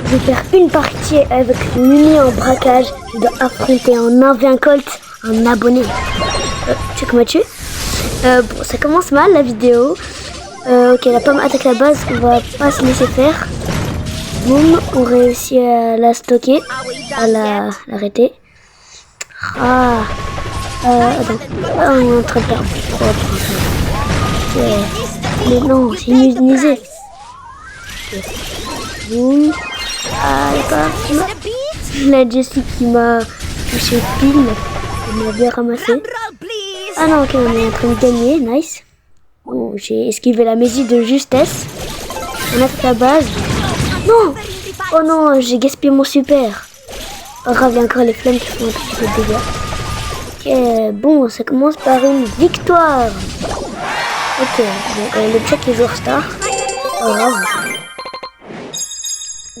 Je vais faire une partie avec Mimi en braquage. Je dois affronter en 1v1 Colt un abonné. Tu sais comment tu bon, ça commence mal la vidéo. Ok, la pomme attaque la base. On va pas se laisser faire. Boum, on réussit à la stocker, à l'arrêter. Ah, attends. Ah, on est en train de perdre. Mais non, c'est immunisé. Okay. Boum. Ah, la Jessie qui m'a touché pile. Elle m'a bien ramassé. Ah non, ok, on est en train de gagner. Nice. Oh, j'ai esquivé la magie de justesse. On attaque la base. Non! Oh non, j'ai gaspillé mon super. Pas grave, il y a encore les flammes qui font un petit peu de dégâts. Ok, bon, ça commence par une victoire. Ok, bon, le check est joueur star. Pas grave.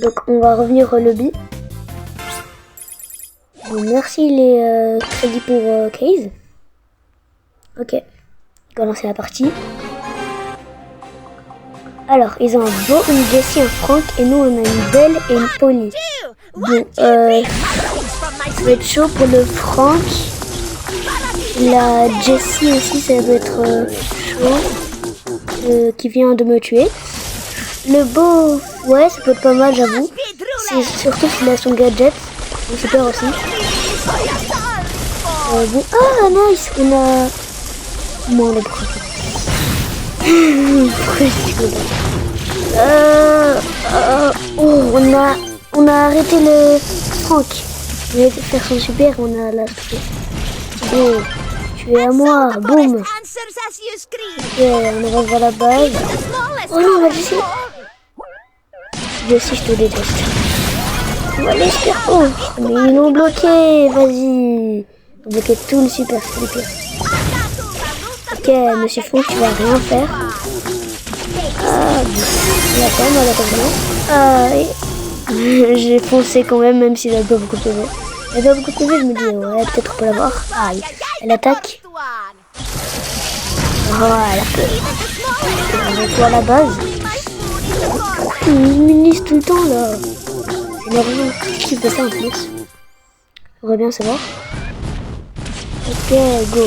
Donc on va revenir au lobby. Bon, merci les crédits pour Case. Ok, on va lancer la partie. Alors, ils ont un Beau, une Jessie, un Frank, et nous on a une Belle et une Polly. Bon, ça va être chaud pour le Frank. La Jessie aussi, ça va être chaud. Qui vient de me tuer. Le Beau, ouais, ça peut être pas mal, j'avoue. C'est surtout s'il a son gadget. On se perd aussi. Bon. Ah, nice, on a... Moi, on a beaucoup. On a arrêté le Frank. Il a faire son super, on a la oh, tu es à moi, boum. Ok, on va voir la base. Oh non, va Jessie. Jessie, je te déteste. On va les faire. Oh, mais ils l'ont bloqué, vas-y. On a bloqué tout le super, c'est le pire. Ok, monsieur Frank, tu vas rien faire. Ah, il a quand même malheureusement. J'ai foncé quand même s'il a pas beaucoup de PV. Elle a pas beaucoup de PV, je me dis, ouais, peut-être on peut l'avoir. Ah, elle attaque. Voilà, on voit à la base. Il m'unise tout le temps là. C'est normal. Qui fait ça en plus? On va bien savoir. Ok, go.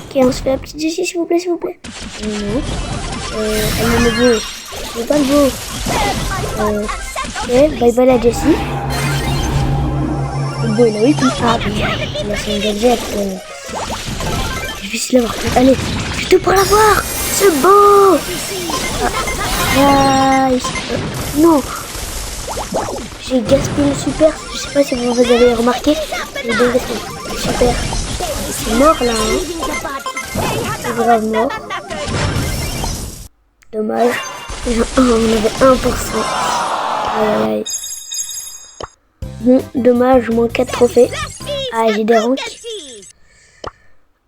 Ok, on se fait la petite Jessie, s'il vous plaît, s'il vous plaît. Non. Elle me le beau. Je veux pas le beau. Ok, bye bye la Jessie. Le beau, il a ulti. Ah, il a son gadget. Difficile à voir. Allez, je te pour l'avoir. C'est beau. Ah, non. J'ai gaspillé le super. Je sais pas si vous avez remarqué. J'ai bien gaspillé. Super. C'est mort là. Hein. C'est grave mort. Dommage. On avait 1%. Aïe aïe. Bon, dommage, moins 4 trophées. Ah, j'ai des ranks.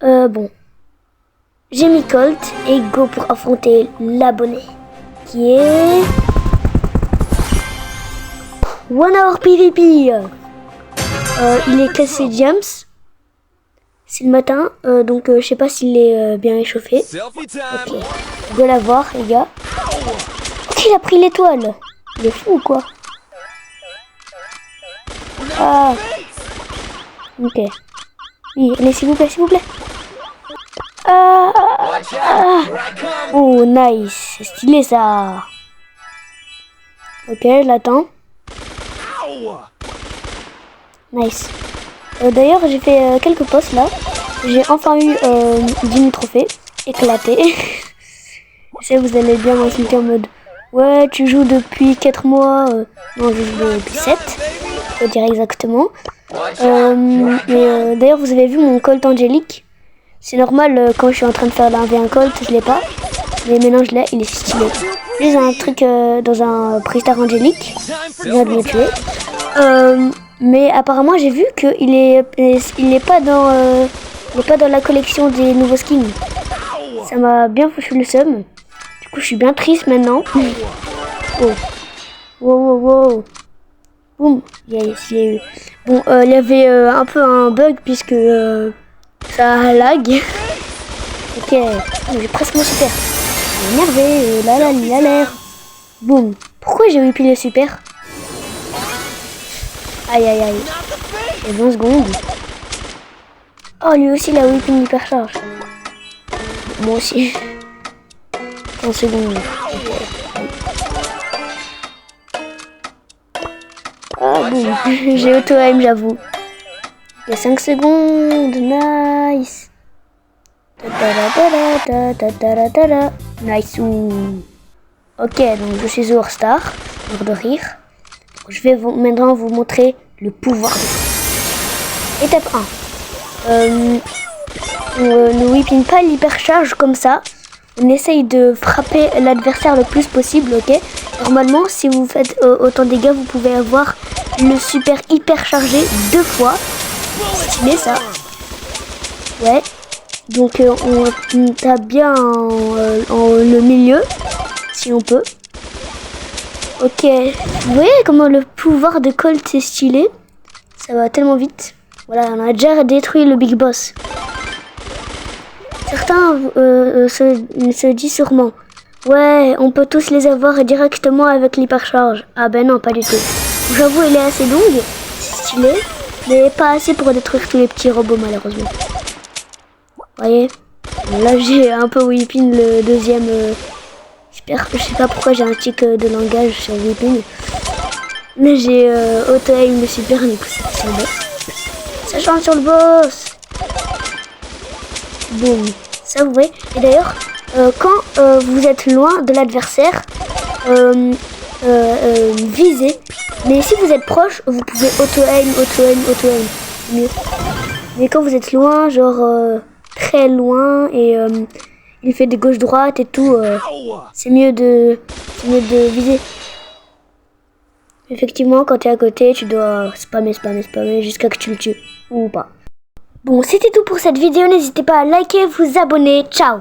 Bon. J'ai mis Colt et go pour affronter l'abonné. Qui est... One Hour PvP. Il est classé James. C'est le matin, donc je sais pas s'il est bien échauffé. Ok, go la voir les gars. Ok, il a pris l'étoile. Il est fou ou quoi? Ah. Ok. Oui, allez s'il vous plaît, s'il vous plaît. Ah. Oh nice, c'est stylé ça. Ok, je l'attends. Nice. D'ailleurs, j'ai fait quelques posts là. J'ai enfin eu 10 000 trophées. Éclaté. Je sais, vous allez bien m'insulter en mode ouais, tu joues depuis 4 mois. Non, je joue depuis 7. Faut dire exactement. D'ailleurs, vous avez vu mon Colt Angélique. C'est normal, quand je suis en train de faire l'un-v-un Colt, je l'ai pas. Mais maintenant, je l'ai, il est stylé. J'ai un truc dans un Pristar Angélique. Il vient de me tuer. Mais apparemment j'ai vu qu'il est pas dans la collection des nouveaux skins. Ça m'a bien foutu le seum. Du coup je suis bien triste maintenant. Oh. Wow. Boum. Bon, il y avait un peu un bug puisque ça lag. Ok. J'ai presque mon super. Énervé. Là il a l'air. Boum. Pourquoi j'ai whippé le super? Aïe aïe aïe. Et 20 secondes. Oh, lui aussi, il a whippé une hypercharge. Moi aussi. 15 secondes. Ah bon, j'ai auto-aim, j'avoue. Il y a 5 secondes. Nice. Nice. Ok, donc je suis au All-Star. Mort de rire. Je vais maintenant vous montrer le pouvoir. Étape 1. Ne whipping pas l'hypercharge comme ça. On essaye de frapper l'adversaire le plus possible, ok? Normalement, si vous faites autant de dégâts, vous pouvez avoir le super hyper chargé 2 fois. Stylé ça. Ouais. Donc on tape bien en le milieu, si on peut. Ok. Vous voyez comment le pouvoir de Colt est stylé? Ça va tellement vite. Voilà, on a déjà détruit le Big Boss. Certains se disent sûrement, ouais, on peut tous les avoir directement avec l'hypercharge. Ah ben non, pas du tout. J'avoue, elle est assez longue, c'est stylé, mais pas assez pour détruire tous les petits robots malheureusement. Voyez, là j'ai un peu whipping le deuxième. Je sais pas pourquoi j'ai un tic de langage sur whipping, mais j'ai auto-aim le super, du coup c'est sur le boss. Ça change sur le boss. Boum, ça vous voyez. Et d'ailleurs, quand vous êtes loin de l'adversaire, visez. Mais si vous êtes proche, vous pouvez auto-aim. Mieux. Mais quand vous êtes loin, genre très loin, et il fait des gauche-droite et tout, c'est mieux de viser. Effectivement, quand tu es à côté, tu dois spammer jusqu'à que tu le tues. Ou pas. Bon, c'était tout pour cette vidéo. N'hésitez pas à liker, vous abonner. Ciao!